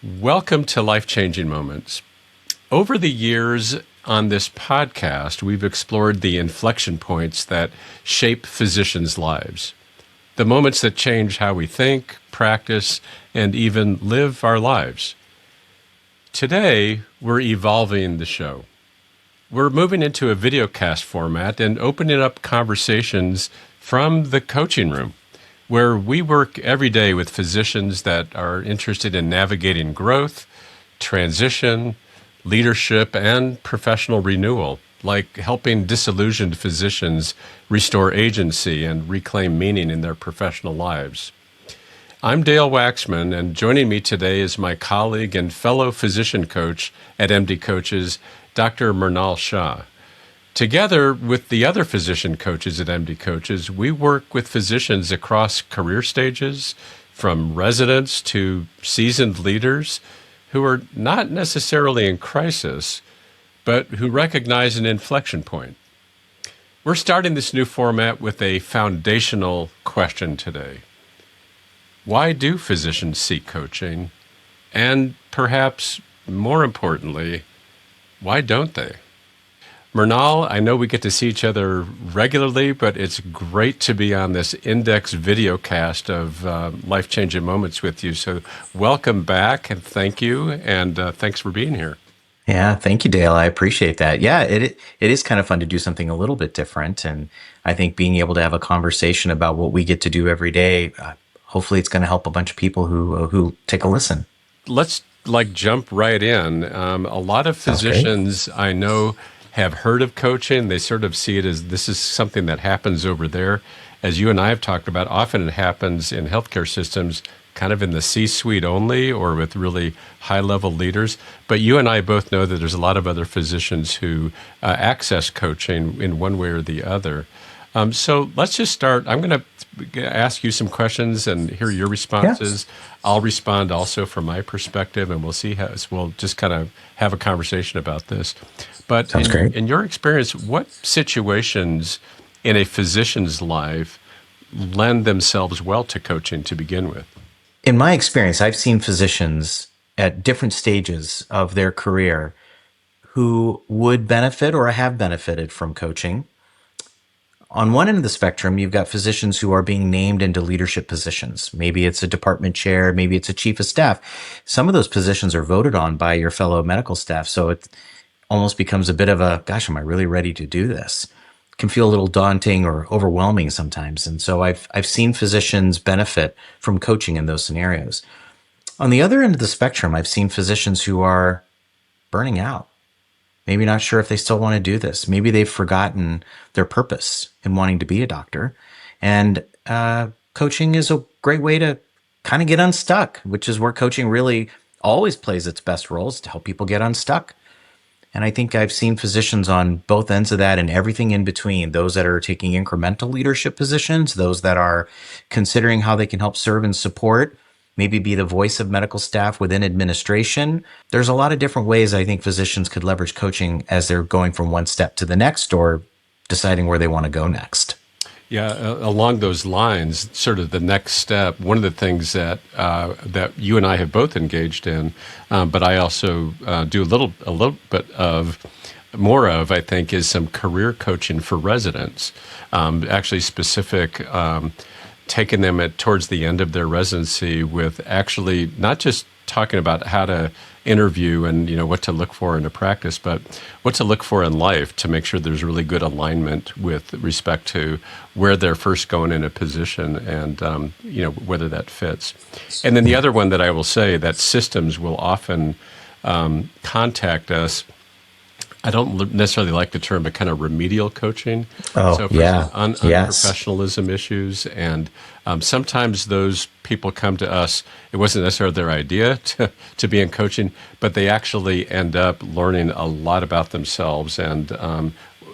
Welcome to Life-Changing Moments. Over the years on this podcast, we've explored the inflection points that shape physicians' lives, the moments that change how we think, practice, and even live our lives. Today, we're evolving the show. We're moving into a videocast format and opening up conversations from the coaching room, where we work every day with physicians that are interested in navigating growth, transition, leadership, and professional renewal, like helping disillusioned physicians restore agency and reclaim meaning in their professional lives. I'm Dael Waxman, and joining me today is my colleague and fellow physician coach at MD Coaches, Dr. Murnal Shah. Together with the other physician coaches at MD Coaches, we work with physicians across career stages, from residents to seasoned leaders who are not necessarily in crisis, but who recognize an inflection point. We're starting this new format with a foundational question today. Why do physicians seek coaching? And perhaps more importantly, why don't they? Murnal, I know we get to see each other regularly, but it's great to be on this index video cast of life-changing moments with you. So welcome back and thank you. And thanks for being here. Yeah, thank you, Dale. I appreciate that. Yeah, it is kind of fun to do something a little bit different. And I think being able to have a conversation about what we get to do every day, hopefully it's going to help a bunch of people who take a listen. Let's jump right in. A lot of physicians I know have heard of coaching. They sort of see it as this is something that happens over there. As you and I have talked about, often it happens in healthcare systems kind of in the C-suite only or with really high-level leaders. But you and I both know that there's a lot of other physicians who access coaching in one way or the other. So let's just start. I'm going to ask you some questions and hear your responses. Yes. I'll respond also from my perspective, and we'll see how we'll just kind of have a conversation about this. But in your experience, what situations in a physician's life lend themselves well to coaching to begin with? In my experience, I've seen physicians at different stages of their career who would benefit or have benefited from coaching. On one end of the spectrum, you've got physicians who are being named into leadership positions. Maybe it's a department chair, maybe it's a chief of staff. Some of those positions are voted on by your fellow medical staff. So it almost becomes a bit of a, gosh, am I really ready to do this? It can feel a little daunting or overwhelming sometimes. And so I've seen physicians benefit from coaching in those scenarios. On the other end of the spectrum, I've seen physicians who are burning out. Maybe not sure if they still want to do this. Maybe they've forgotten their purpose in wanting to be a doctor. And coaching is a great way to kind of get unstuck, which is where coaching really always plays its best roles, to help people get unstuck. And I think I've seen physicians on both ends of that and everything in between, those that are taking incremental leadership positions, those that are considering how they can help serve and support, maybe be the voice of medical staff within administration. There's a lot of different ways I think physicians could leverage coaching as they're going from one step to the next or deciding where they want to go next. Yeah, along those lines, sort of the next step, one of the things that you and I have both engaged in, but I also do a little bit of, more of, I think, is some career coaching for residents, actually specific, taking them towards the end of their residency with actually not just talking about how to interview and what to look for in a practice, but what to look for in life to make sure there's really good alignment with respect to where they're first going in a position and whether that fits. And then the other one that I will say that systems will often contact us. I don't necessarily like the term, but kind of remedial coaching. Oh, yeah. Unprofessionalism issues. And sometimes those people come to us, it wasn't necessarily their idea to be in coaching, but they actually end up learning a lot about themselves. And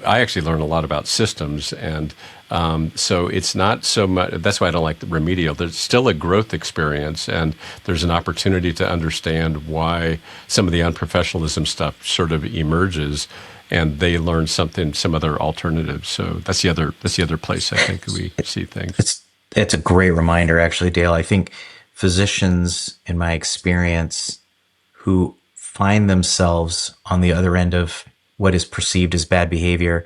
I actually learn a lot about systems. And so it's not so much, that's why I don't like the remedial. There's still a growth experience, and there's an opportunity to understand why some of the unprofessionalism stuff sort of emerges, and they learn some other alternatives. So that's the other place I think we see things. It's a great reminder, actually, Dale. I think physicians, in my experience, who find themselves on the other end of what is perceived as bad behavior,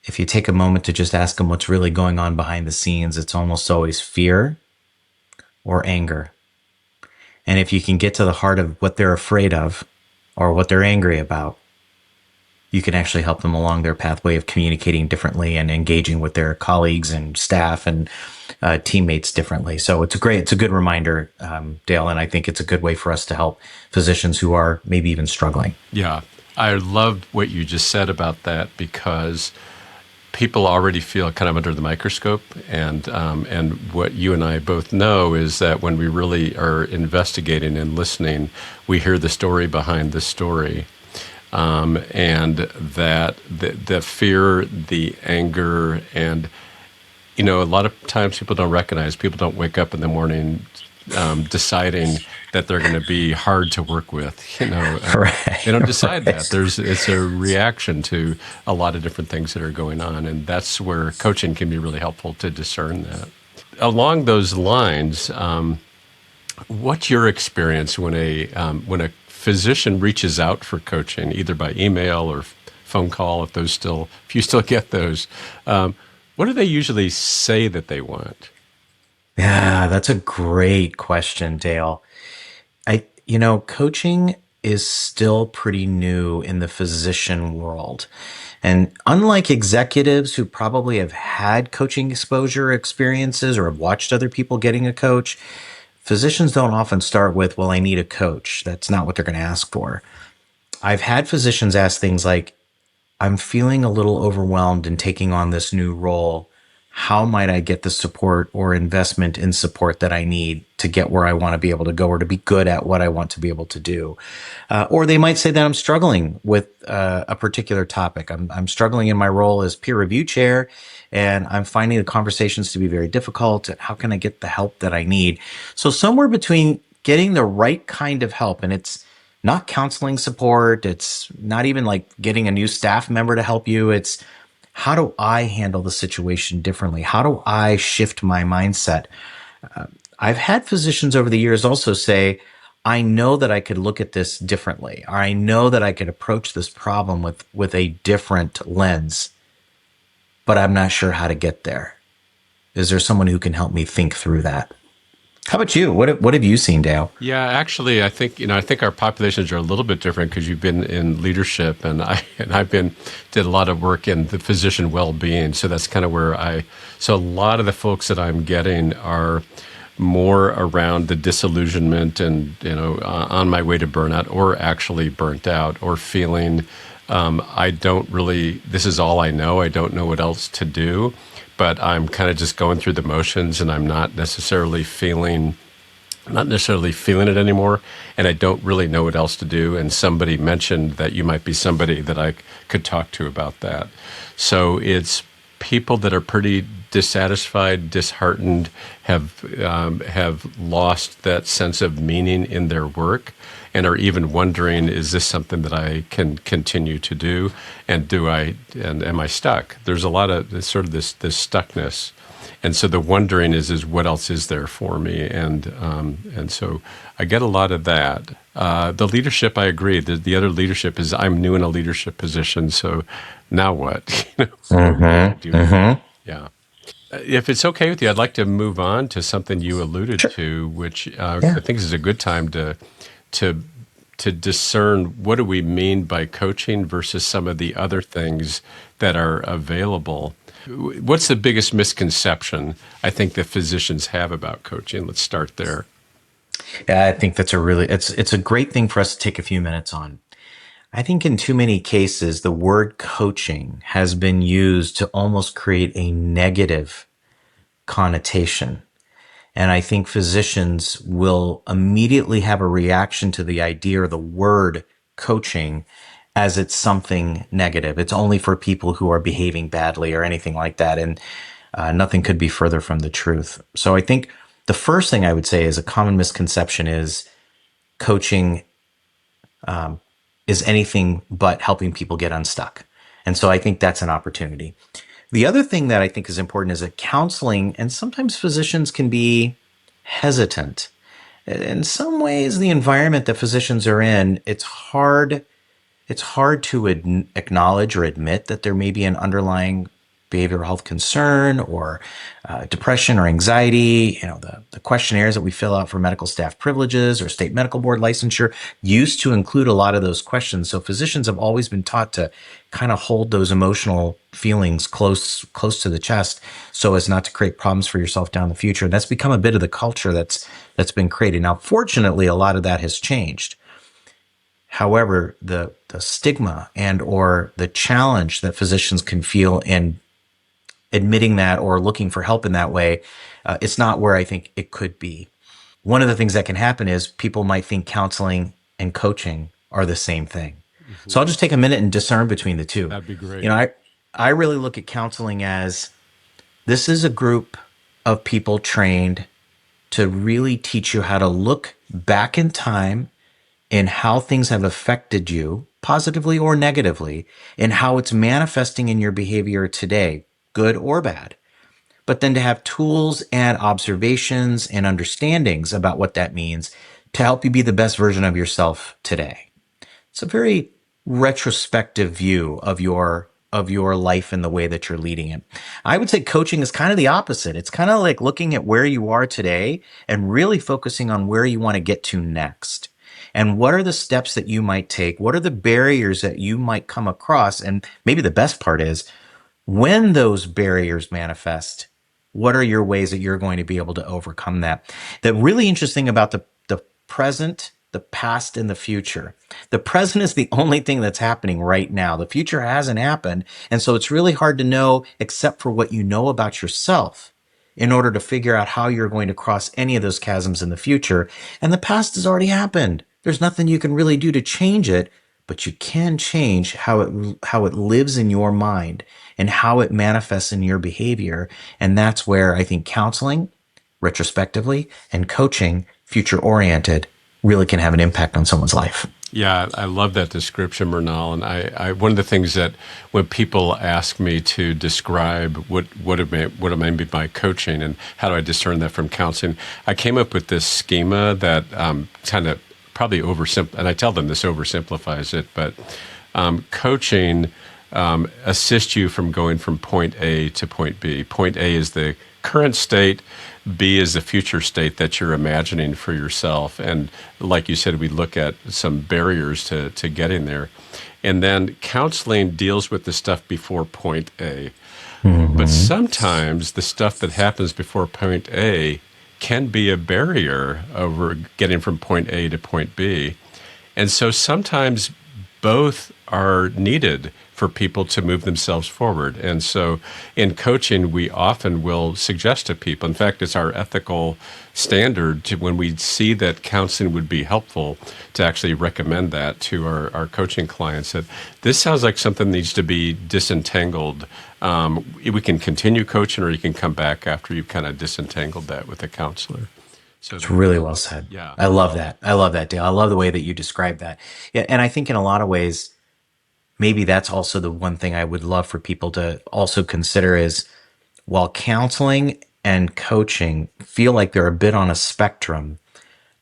if you take a moment to just ask them what's really going on behind the scenes, it's almost always fear or anger. And if you can get to the heart of what they're afraid of or what they're angry about, you can actually help them along their pathway of communicating differently and engaging with their colleagues and staff and teammates differently. So it's a good reminder, Dale, and I think it's a good way for us to help physicians who are maybe even struggling. Yeah. I love what you just said about that because people already feel kind of under the microscope, and what you and I both know is that when we really are investigating and listening, we hear the story behind the story, and that the fear, the anger, and a lot of times people don't recognize. People don't wake up in the morning deciding that they're going to be hard to work with. They Right. don't decide that. Right. It's a reaction to a lot of different things that are going on, and that's where coaching can be really helpful to discern that. Along those lines, what's your experience when a physician reaches out for coaching, either by email or phone call, if you still get those? What do they usually say that they want? Yeah, that's a great question, Dale. Coaching is still pretty new in the physician world. And unlike executives who probably have had coaching exposure experiences or have watched other people getting a coach, physicians don't often start with, well, I need a coach. That's not what they're going to ask for. I've had physicians ask things like, I'm feeling a little overwhelmed in taking on this new role. How might I get the support or investment in support that I need to get where I want to be able to go or to be good at what I want to be able to do? Or they might say that I'm struggling with a particular topic. I'm struggling in my role as peer review chair, and I'm finding the conversations to be very difficult. How can I get the help that I need? So somewhere between getting the right kind of help, and it's not counseling support. It's not even like getting a new staff member to help you. It's how do I handle the situation differently? How do I shift my mindset? I've had physicians over the years also say, I know that I could look at this differently, or I know that I could approach this problem with a different lens, but I'm not sure how to get there. Is there someone who can help me think through that? How about you? What have you seen, Dale? Yeah, actually, I think our populations are a little bit different because you've been in leadership, and I've did a lot of work in the physician well-being. So that's kind of where so a lot of the folks that I'm getting are more around the disillusionment and on my way to burnout, or actually burnt out, or feeling I don't really. This is all I know. I don't know what else to do, but I'm kind of just going through the motions, and I'm not necessarily feeling it anymore, and I don't really know what else to do. And somebody mentioned that you might be somebody that I could talk to about that. So it's people that are pretty dissatisfied, disheartened, have lost that sense of meaning in their work, and are even wondering, is this something that I can continue to do? And am I stuck? There's a lot of sort of this stuckness. And so the wondering is what else is there for me? And so I get a lot of that. The leadership, I agree. The other leadership is I'm new in a leadership position, so now what? What do I do now? Yeah. If it's okay with you, I'd like to move on to something you alluded Sure. to, which I Yeah. think is a good time to to discern what do we mean by coaching versus some of the other things that are available. What's the biggest misconception I think that physicians have about coaching? Let's start there. Yeah, I think that's it's a great thing for us to take a few minutes on. I think in too many cases, the word coaching has been used to almost create a negative connotation. And I think physicians will immediately have a reaction to the idea or the word coaching as it's something negative. It's only for people who are behaving badly or anything like that. And nothing could be further from the truth. So I think the first thing I would say is a common misconception is coaching is anything but helping people get unstuck. And so I think that's an opportunity. The other thing that I think is important is that counseling, and sometimes physicians can be hesitant In some ways, the environment that physicians are in, it's hard to acknowledge or admit that there may be an underlying behavioral health concern or depression or anxiety. The questionnaires that we fill out for medical staff privileges or state medical board licensure used to include a lot of those questions. So physicians have always been taught to kind of hold those emotional feelings close to the chest so as not to create problems for yourself down the future. And that's become a bit of the culture that's been created. Now, fortunately, a lot of that has changed. However, the stigma and or the challenge that physicians can feel in admitting that or looking for help in that way, it's not where I think it could be. One of the things that can happen is people might think counseling and coaching are the same thing. So I'll just take a minute and discern between the two. That'd be You great. know, I really look at counseling as this is a group of people trained to really teach you how to look back in time in how things have affected you positively or negatively and how it's manifesting in your behavior today, good or bad. But then to have tools and observations and understandings about what that means to help you be the best version of yourself today. It's a very retrospective view of your life and the way that you're leading it. I would say coaching is kind of the opposite. It's kind of like looking at where you are today and really focusing on where you want to get to next. And what are the steps that you might take? What are the barriers that you might come across? And maybe the best part is when those barriers manifest, what are your ways that you're going to be able to overcome that? The really interesting about the present, the past, and the future. The present is the only thing that's happening right now. The future hasn't happened. And so it's really hard to know except for what you know about yourself in order to figure out how you're going to cross any of those chasms in the future. And the past has already happened. There's nothing you can really do to change it, but you can change how it lives in your mind and how it manifests in your behavior. And that's where I think counseling, retrospectively, and coaching, future oriented, really can have an impact on someone's life. Yeah, I love that description, Murnal. And one of the things that when people ask me to describe what am I by coaching and how do I discern that from counseling, I came up with this schema that kind of probably and I tell them this oversimplifies it, but coaching assists you from going from point A to point B. Point A is the current state. B is the future state that you're imagining for yourself. And like you said, we look at some barriers to getting there. And then counseling deals with the stuff before point A. But Mm-hmm. sometimes the stuff that happens before point A can be a barrier over getting from point A to point B. And so sometimes both are needed for people to move themselves forward. And so in coaching, we often will suggest to people, in fact, it's our ethical standard to when we see that counseling would be helpful to actually recommend that to our coaching clients that this sounds like something needs to be disentangled. We can continue coaching or you can come back after you've kind of disentangled that with a counselor. So It's really well said. yeah. I love that. I love that, Dale. I love the way that you describe that. Yeah, and I think in a lot of ways, maybe that's also the one thing I would love for people to also consider is while counseling and coaching feel like they're a bit on a spectrum,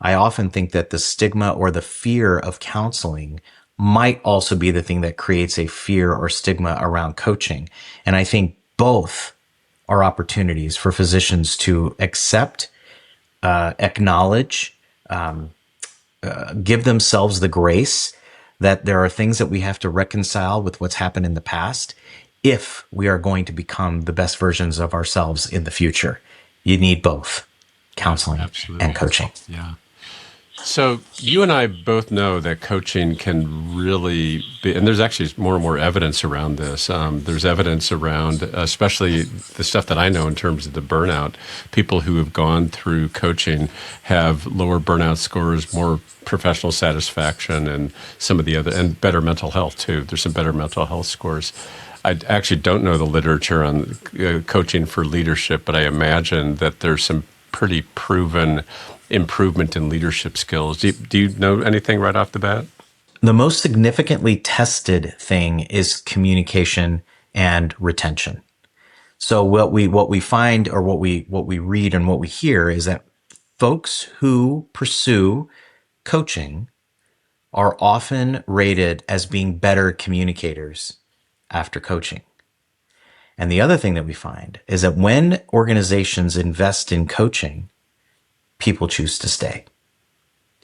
I often think that the stigma or the fear of counseling might also be the thing that creates a fear or stigma around coaching. And I think both are opportunities for physicians to accept, acknowledge, give themselves the grace that there are things that we have to reconcile with what's happened in the past if we are going to become the best versions of ourselves in the future. You need both counseling and Absolutely. coaching. Yeah. So you and I both know that coaching can really be, and there's actually more and more evidence around this. There's evidence around, especially the stuff that I know in terms of the burnout. People who have gone through coaching have lower burnout scores, more professional satisfaction, and some of the other, and better mental health too. There's some better mental health scores. I actually don't know the literature on coaching for leadership, but I imagine that there's some pretty proven improvement in leadership skills. Do you know anything right off the bat? The most significantly tested thing is communication and retention. So what we find or what we read and what we hear is that folks who pursue coaching are often rated as being better communicators after coaching. And the other thing that we find is that when organizations invest in coaching, people choose to stay.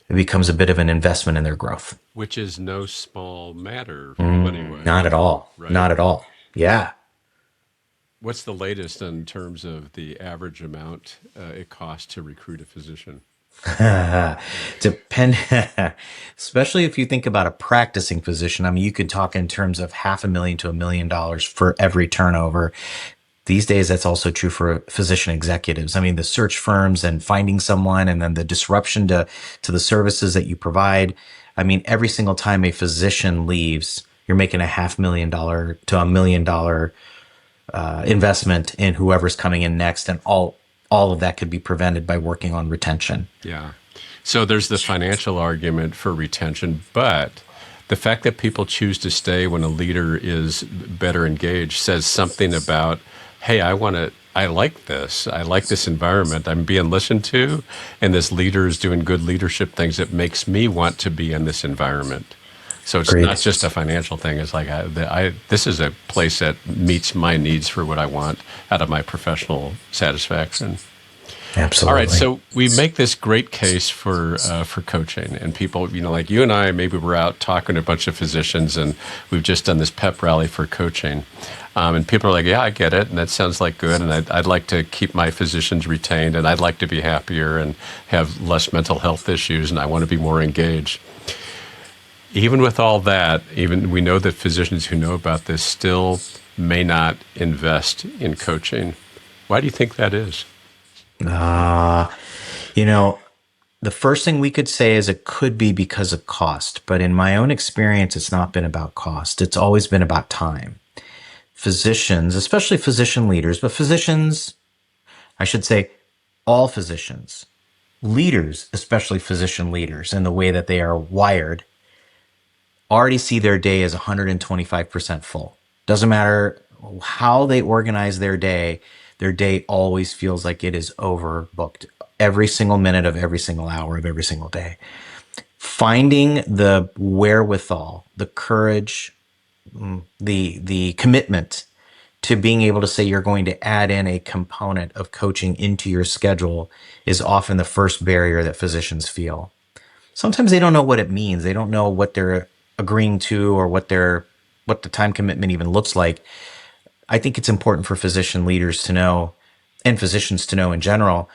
It becomes a bit of an investment in their growth. Which is no small matter, anyway, Not at all. right? Not at all. Yeah. What's the latest in terms of the average amount it costs to recruit a physician? Depend, especially if you think about a practicing physician. I mean, you could talk in terms of $500,000 to $1 million for every turnover. These days, that's also true for physician executives. I mean, the search firms and finding someone and then the disruption to the services that you provide. I mean, every single time a physician leaves, you're making $500,000 to $1 million investment in whoever's coming in next. And all of that could be prevented by working on retention. Yeah. So there's the financial argument for retention, but the fact that people choose to stay when a leader is better engaged says something about, hey, I like this. I like this environment. I'm being listened to, and this leader is doing good leadership things that makes me want to be in this environment. So it's Great. not just a financial thing. It's like this is a place that meets my needs for what I want out of my professional satisfaction. Absolutely. All right, so we make this great case for coaching, and people, like you and I, maybe we're out talking to a bunch of physicians, and we've just done this pep rally for coaching, and people are like, "Yeah, I get it, and that sounds like good, and I'd like to keep my physicians retained, and I'd like to be happier and have less mental health issues, and I want to be more engaged." Even with all that, even we know that physicians who know about this still may not invest in coaching. Why do you think that is? Uh, you know, the first thing we could say is it could be because of cost, but in my own experience, it's not been about cost. It's always been about time. Physicians, especially physician leaders, but physicians, I should say all physicians, leaders, especially physician leaders, and the way that they are wired, already see their day as 125% full. Doesn't matter how they organize their day always feels like it is overbooked every single minute of every single hour of every single day. Finding the wherewithal, the courage, the commitment to being able to say you're going to add in a component of coaching into your schedule is often the first barrier that physicians feel. Sometimes they don't know what it means. They don't know what they're agreeing to or what the time commitment even looks like. I think it's important for physician leaders to know and physicians to know in general,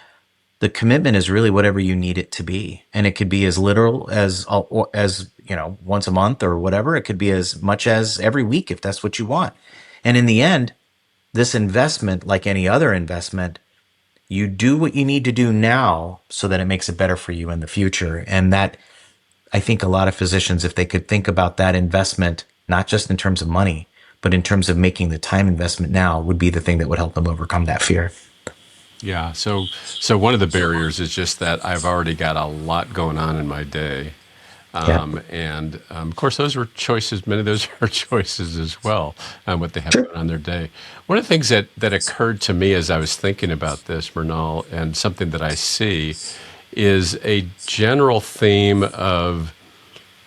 the commitment is really whatever you need it to be. And it could be as literal as once a month or whatever. It could be as much as every week if that's what you want. And in the end, this investment, like any other investment, you do what you need to do now so that it makes it better for you in the future. And that, I think a lot of physicians, if they could think about that investment, not just in terms of money, but in terms of making the time investment now, would be the thing that would help them overcome that fear. Yeah. So one of the barriers is just that I've already got a lot going on in my day. Yeah. And of course, those were choices. Many of those are choices as well, what they have Sure. going on their day. One of the things that occurred to me as I was thinking about this, Murnal, and something that I see is a general theme of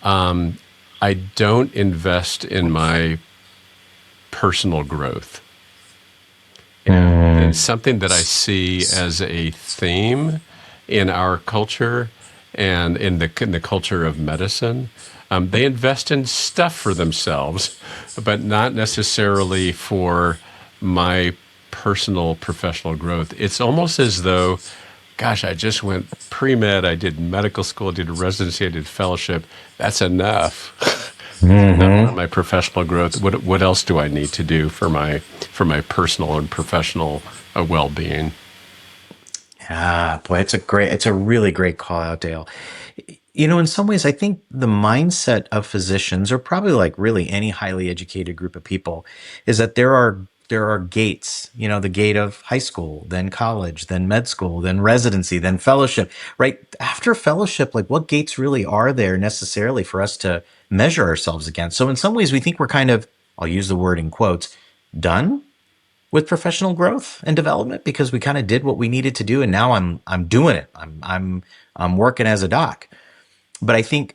I don't invest in my personal growth. And something that I see as a theme in our culture and in the culture of medicine, they invest in stuff for themselves, but not necessarily for my personal professional growth. It's almost as though, gosh, I just went pre-med, I did medical school, I did residency, I did fellowship. That's enough. Enough for my professional growth. What else do I need to do for my personal and professional well-being? Boy, it's a really great call out, Dale. In some ways, I think the mindset of physicians, or probably like really any highly educated group of people, is that there are gates, the gate of high school, then college, then med school, then residency, then fellowship, right? After fellowship, like what gates really are there necessarily for us to measure ourselves against? So in some ways, we think we're kind of, I'll use the word in quotes, done with professional growth and development because we kind of did what we needed to do, and now I'm doing it. I'm working as a doc. But I think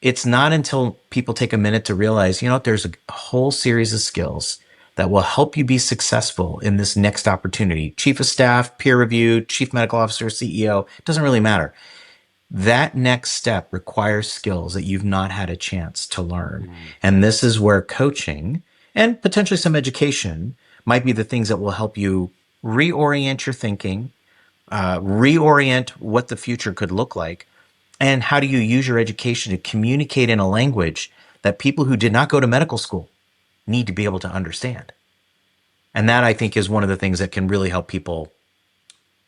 it's not until people take a minute to realize, there's a whole series of skills that will help you be successful in this next opportunity. Chief of staff, peer review, chief medical officer, CEO, doesn't really matter. That next step requires skills that you've not had a chance to learn. And this is where coaching and potentially some education might be the things that will help you reorient your thinking, reorient what the future could look like, and how do you use your education to communicate in a language that people who did not go to medical school need to be able to understand. And that, I think, is one of the things that can really help people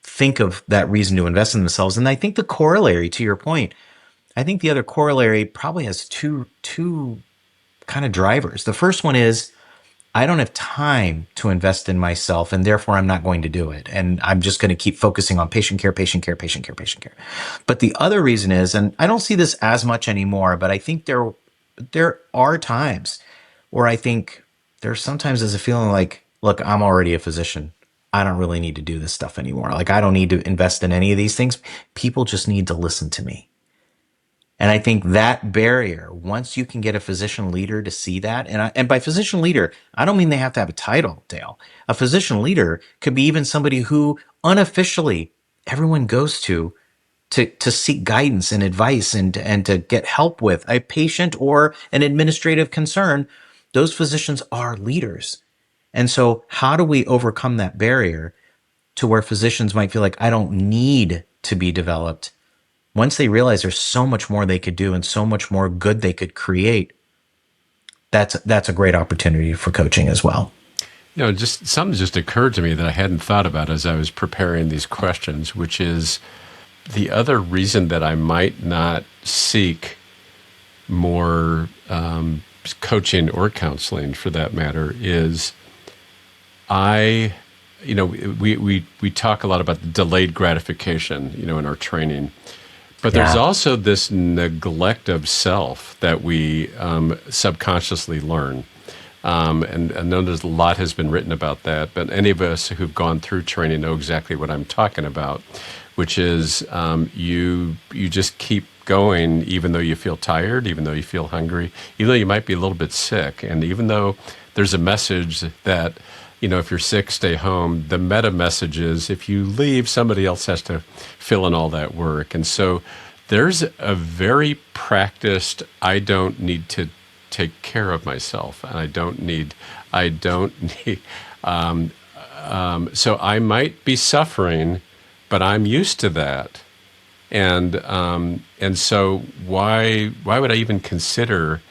think of that reason to invest in themselves. And I think the corollary to your point, I think the other corollary probably has two kind of drivers. The first one is I don't have time to invest in myself, and therefore I'm not going to do it. And I'm just going to keep focusing on patient care, patient care, patient care, patient care. But the other reason is, and I don't see this as much anymore, but I think there are times where I think there's sometimes there's a feeling like, look, I'm already a physician. I don't really need to do this stuff anymore. Like, I don't need to invest in any of these things. People just need to listen to me. And I think that barrier, once you can get a physician leader to see that, and by physician leader, I don't mean they have to have a title, Dale. A physician leader could be even somebody who unofficially everyone goes to seek guidance and advice and to get help with a patient or an administrative concern. Those physicians are leaders. And so how do we overcome that barrier to where physicians might feel like I don't need to be developed? Once they realize there's so much more they could do and so much more good they could create, that's a great opportunity for coaching as well. Just something just occurred to me that I hadn't thought about as I was preparing these questions, which is the other reason that I might not seek more coaching or counseling, for that matter, is I, we talk a lot about the delayed gratification, in our training. But there's also this neglect of self that we subconsciously learn. And I know there's a lot has been written about that, but any of us who've gone through training know exactly what I'm talking about, which is you just keep going even though you feel tired, even though you feel hungry, even though you might be a little bit sick. And even though there's a message that, if you're sick, stay home. The meta message is if you leave, somebody else has to fill in all that work. And so there's a very practiced, I don't need to take care of myself. And I don't need, so I might be suffering, but I'm used to that. And so why would I even consider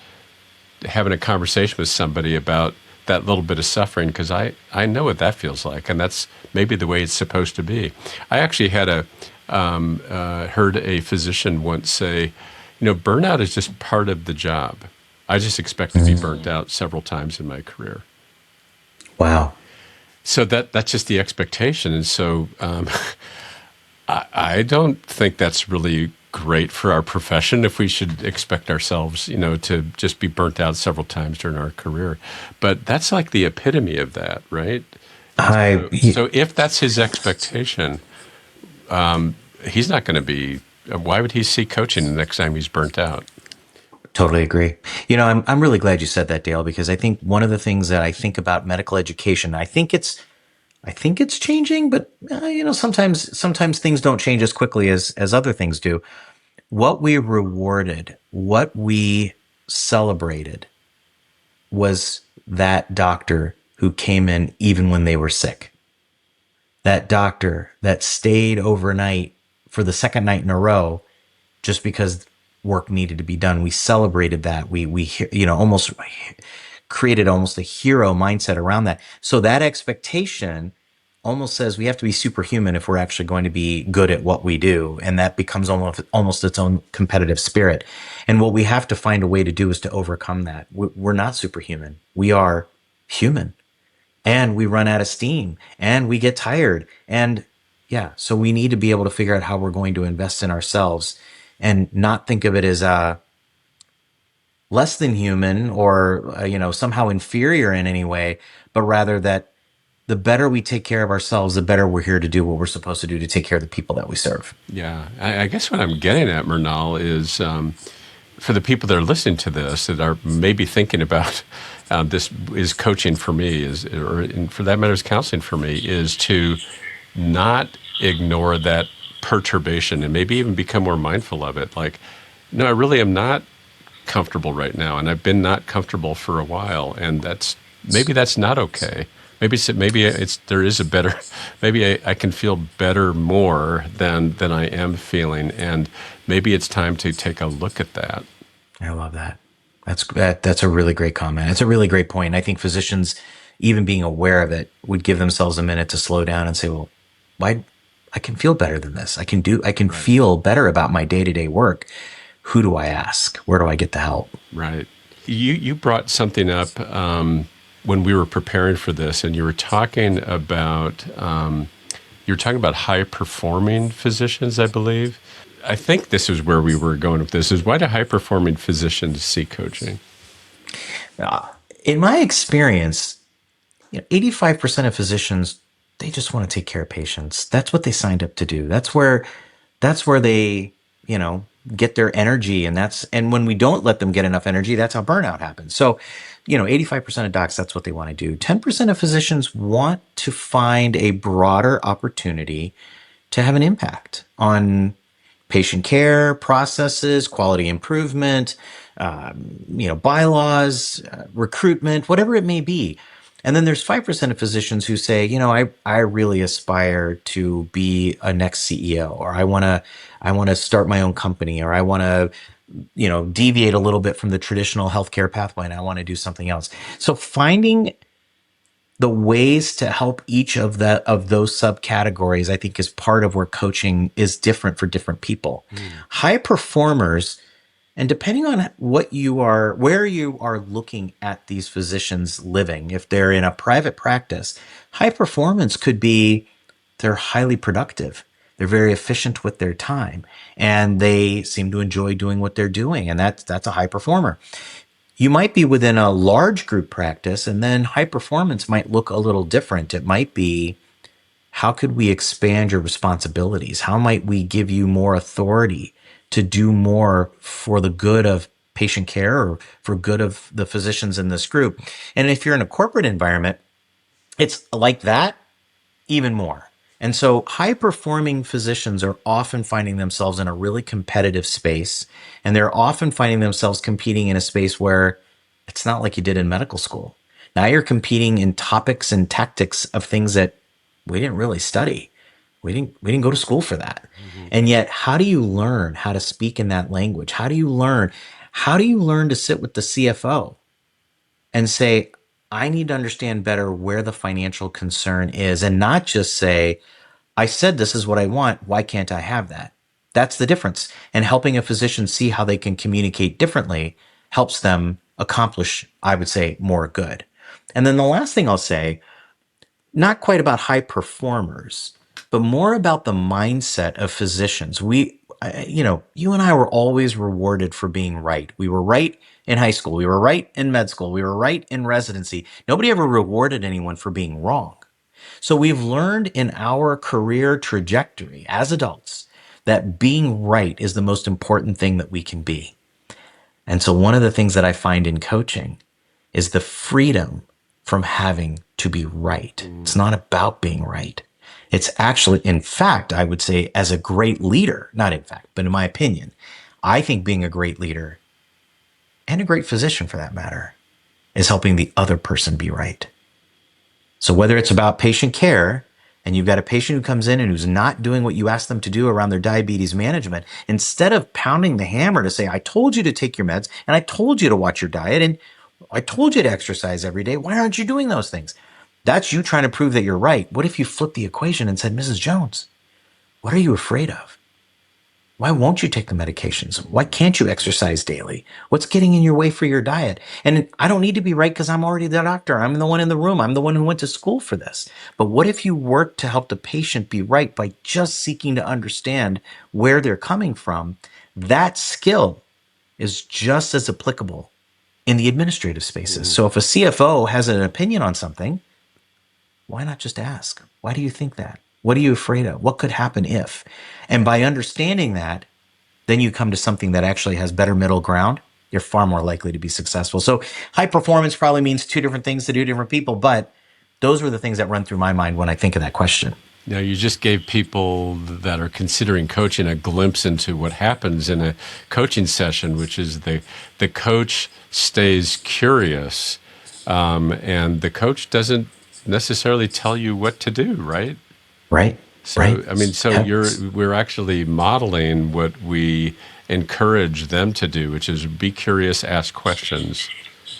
having a conversation with somebody about that little bit of suffering, because I know what that feels like, and that's maybe the way it's supposed to be. I actually had heard a physician once say, burnout is just part of the job. I just expect to be burnt out several times in my career. Wow. So that's just the expectation, and so I don't think that's really great for our profession if we should expect ourselves, to just be burnt out several times during our career. But that's like the epitome of that, right? So if that's his expectation, he's not going to be. Why would he seek coaching the next time he's burnt out? Totally agree. I'm really glad you said that, Dale, because I think one of the things that I think about medical education, I think it's changing, but sometimes things don't change as quickly as other things do. What we rewarded, what we celebrated was that doctor who came in even when they were sick. That doctor that stayed overnight for the second night in a row just because work needed to be done. We celebrated that. We almost created almost a hero mindset around that. So that expectation almost says we have to be superhuman if we're actually going to be good at what we do. And that becomes almost its own competitive spirit. And what we have to find a way to do is to overcome that. We're not superhuman. We are human, and we run out of steam, and we get tired. And so we need to be able to figure out how we're going to invest in ourselves and not think of it as less than human or, somehow inferior in any way, but rather that the better we take care of ourselves, the better we're here to do what we're supposed to do to take care of the people that we serve. Yeah, I guess what I'm getting at, Murnal, is for the people that are listening to this that are maybe thinking about this is coaching for me, or for that matter, is counseling for me, is to not ignore that perturbation and maybe even become more mindful of it. Like, no, I really am not comfortable right now, and I've been not comfortable for a while, and that's not okay. Maybe there is a better. Maybe I can feel better more than I am feeling, and maybe it's time to take a look at that. I love that. That's a really great comment. It's a really great point. And I think physicians, even being aware of it, would give themselves a minute to slow down and say, well, why I can feel better than this. I can Right. feel better about my day-to-day work. Who do I ask? Where do I get the help? Right. You brought something up when we were preparing for this, and you were talking about high performing physicians, I believe. I think this is where we were going with this. Is why do high performing physicians seek coaching? In my experience, 85% of physicians, they just want to take care of patients. That's what they signed up to do. That's where they, get their energy. And when we don't let them get enough energy, that's how burnout happens. So, 85% of docs, that's what they want to do. 10% of physicians want to find a broader opportunity to have an impact on patient care, processes, quality improvement, bylaws, recruitment, whatever it may be. And then there's 5% of physicians who say, I really aspire to be a next CEO, or I want to start my own company, or I want to, deviate a little bit from the traditional healthcare pathway and I want to do something else. So finding the ways to help each of those subcategories, I think, is part of where coaching is different for different people. High performers, and depending on where you are looking at these physicians living, if they're in a private practice, high performance could be they're highly productive. They're very efficient with their time, and they seem to enjoy doing what they're doing, and that's a high performer. You might be within a large group practice, and then high performance might look a little different. It might be, how could we expand your responsibilities? How might we give you more authority to do more for the good of patient care or for good of the physicians in this group? And if you're in a corporate environment, it's like that even more. And so high performing physicians are often finding themselves in a really competitive space. And they're often finding themselves competing in a space where it's not like you did in medical school. Now you're competing in topics and tactics of things that we didn't really study. We didn't go to school for that. And yet, how do you learn how to speak in that language? How do you learn? How do you learn to sit with the CFO and say, I need to understand better where the financial concern is, and not just say, I said this is what I want. Why can't I have that? That's the difference. And helping a physician see how they can communicate differently helps them accomplish, I would say, more good. And then the last thing I'll say, not quite about high performers, but more about the mindset of physicians. You and I were always rewarded for being right. We were right in high school. We were right in med school. We were right in residency. Nobody ever rewarded anyone for being wrong. So we've learned in our career trajectory as adults that being right is the most important thing that we can be. And so one of the things that I find in coaching is the freedom from having to be right. It's not about being right. It's actually, in fact, I would say, as a great leader, not in fact, but in my opinion, I think being a great leader and a great physician for that matter is helping the other person be right. So whether it's about patient care and you've got a patient who comes in and who's not doing what you asked them to do around their diabetes management, instead of pounding the hammer to say, I told you to take your meds and I told you to watch your diet and I told you to exercise every day, why aren't you doing those things? That's you trying to prove that you're right. What if you flipped the equation and said, Mrs. Jones, what are you afraid of? Why won't you take the medications? Why can't you exercise daily? What's getting in your way for your diet? And I don't need to be right because I'm already the doctor. I'm the one in the room. I'm the one who went to school for this. But what if you work to help the patient be right by just seeking to understand where they're coming from? That skill is just as applicable in the administrative spaces. So if a CFO has an opinion on something, Why not just ask? Why do you think that? What are you afraid of? What could happen if? And by understanding that, then you come to something that actually has better middle ground. You're far more likely to be successful. So high performance probably means two different things to two different people, but those were the things that run through my mind when I think of that question. Now, you just gave people that are considering coaching a glimpse into what happens in a coaching session, which is the coach stays curious, and the coach doesn't necessarily tell you what to do, right? Right? Right? So, I mean, so Yep. we're actually modeling what we encourage them to do, which is be curious, ask questions.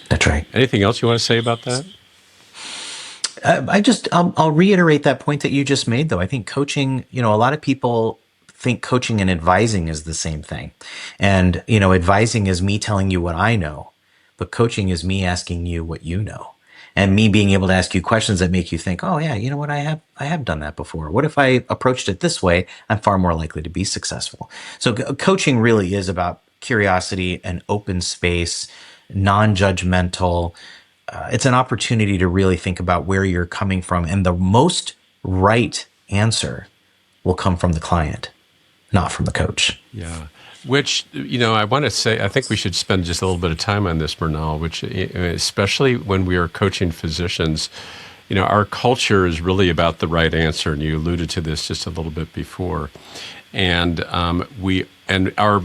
That's right. Anything else you want to say about that? I'll reiterate that point that you just made, though. I think coaching, a lot of people think coaching and advising is the same thing. And, advising is me telling you what I know, but coaching is me asking you what you know and me being able to ask you questions that make you think, oh yeah, you know what? I have done that before. What if I approached it this way? I'm far more likely to be successful. So coaching really is about curiosity and open space, non-judgmental. It's an opportunity to really think about where you're coming from. And the most right answer will come from the client, not from the coach. Yeah. Which, I want to say, I think we should spend just a little bit of time on this, Murnal, which, especially when we are coaching physicians, our culture is really about the right answer. And you alluded to this just a little bit before. And our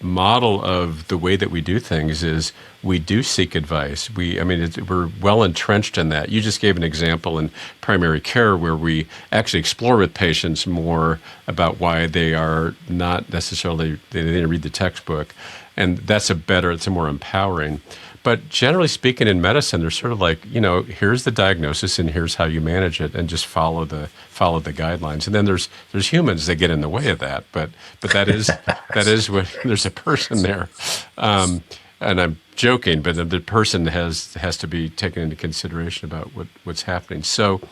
model of the way that we do things is we do seek advice. We're well entrenched in that. You just gave an example in primary care where we actually explore with patients more about why they are not necessarily, they didn't read the textbook. And it's a more empowering. But generally speaking, in medicine, they're sort of like, here's the diagnosis and here's how you manage it, and just follow the guidelines. And then there's humans that get in the way of that. But that is what there's a person there, and I'm joking, but the person has to be taken into consideration about what's happening. So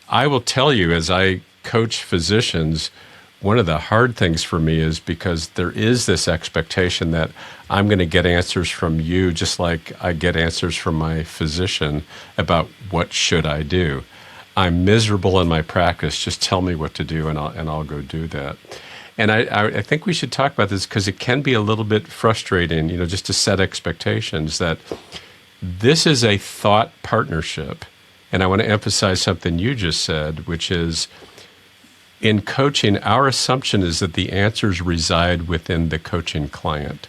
I will tell you, as I coach physicians, one of the hard things for me is because there is this expectation that I'm going to get answers from you just like I get answers from my physician about what should I do. I'm miserable in my practice. Just tell me what to do, and I'll go do that. And I think we should talk about this because it can be a little bit frustrating, just to set expectations that this is a thought partnership. And I want to emphasize something you just said, which is, in coaching, our assumption is that the answers reside within the coaching client.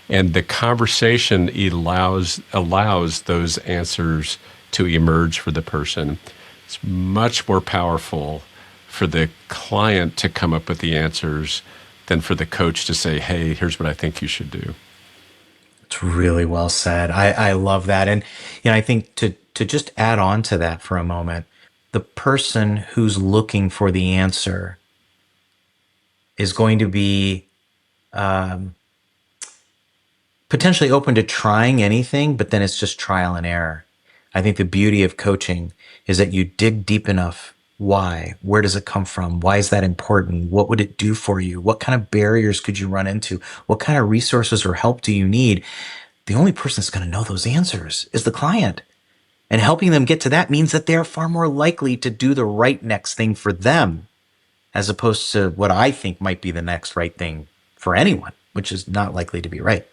And the conversation allows those answers to emerge for the person. It's much more powerful for the client to come up with the answers than for the coach to say, hey, here's what I think you should do. It's really well said. I love that. And I think to just add on to that for a moment, the person who's looking for the answer is going to be potentially open to trying anything, but then it's just trial and error. I think the beauty of coaching is that you dig deep enough. Why? Where does it come from? Why is that important? What would it do for you? What kind of barriers could you run into? What kind of resources or help do you need? The only person that's going to know those answers is the client. And helping them get to that means that they're far more likely to do the right next thing for them, as opposed to what I think might be the next right thing for anyone, which is not likely to be right.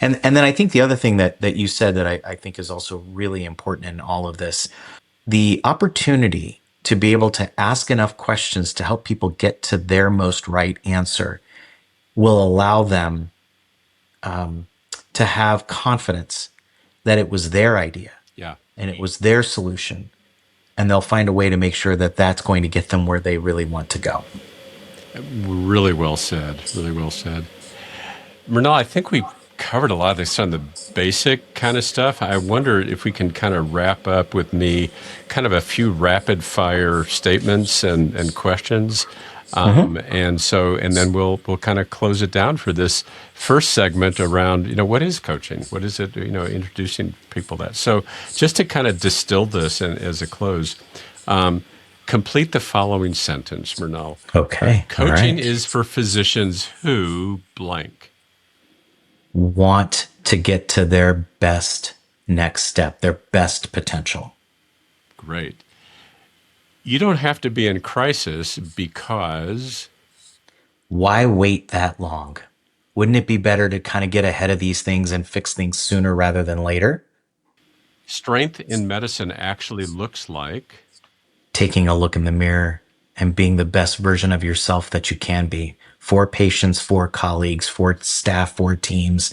And then I think the other thing that you said that I think is also really important in all of this, the opportunity to be able to ask enough questions to help people get to their most right answer will allow them to have confidence that it was their idea. Yeah. And it was their solution. And they'll find a way to make sure that that's going to get them where they really want to go. Really well said. Really well said. Murnal, I think we covered a lot of this on the basic kind of stuff. I wonder if we can kind of wrap up with me kind of a few rapid fire statements and questions. And then we'll kind of close it down for this first segment around, what is coaching? What is it, introducing people that. So just to kind of distill this as a close, complete the following sentence, Murnal. Okay. Coaching is for physicians who blank. Want to get to their best next step, their best potential. Great. You don't have to be in crisis because Why wait that long? Wouldn't it be better to kind of get ahead of these things and fix things sooner rather than later? strength in medicine actually looks like Taking a look in the mirror and being the best version of yourself that you can be for patients, for colleagues, for staff, for teams,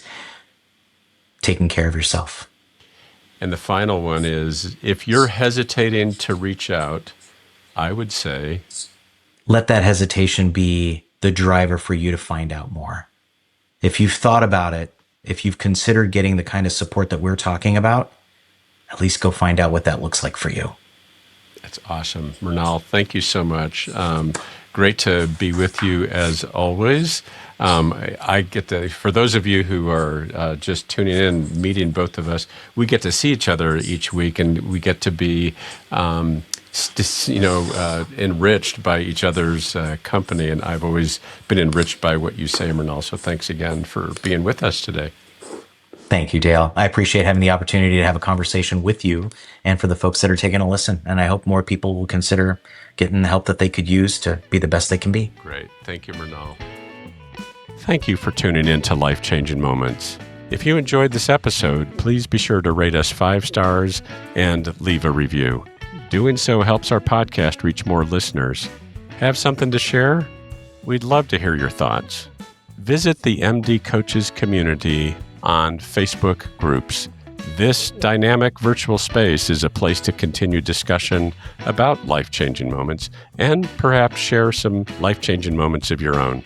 taking care of yourself. and the final one is if you're hesitating to reach out, I would say Let that hesitation be the driver for you to find out more. If you've thought about it, if you've considered getting the kind of support that we're talking about, at least go find out what that looks like for you. that's awesome. Murnal, thank you so much. Great to be with you as always. I get to, for those of you who are just tuning in, meeting both of us, we get to see each other each week, and we get to be, enriched by each other's company. And I've always been enriched by what you say, Murnal. So thanks again for being with us today. Thank you, Dael. I appreciate having the opportunity to have a conversation with you and for the folks that are taking a listen. And I hope more people will consider getting the help that they could use to be the best they can be. Great. Thank you, Murnal. Thank you for tuning in to Life Changing Moments. If you enjoyed this episode, please be sure to rate us 5 stars and leave a review. Doing so helps our podcast reach more listeners. Have something to share? We'd love to hear your thoughts. Visit the MD Coaches community on Facebook groups. This dynamic virtual space is a place to continue discussion about life-changing moments and perhaps share some life-changing moments of your own.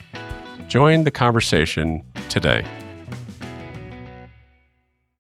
Join the conversation today.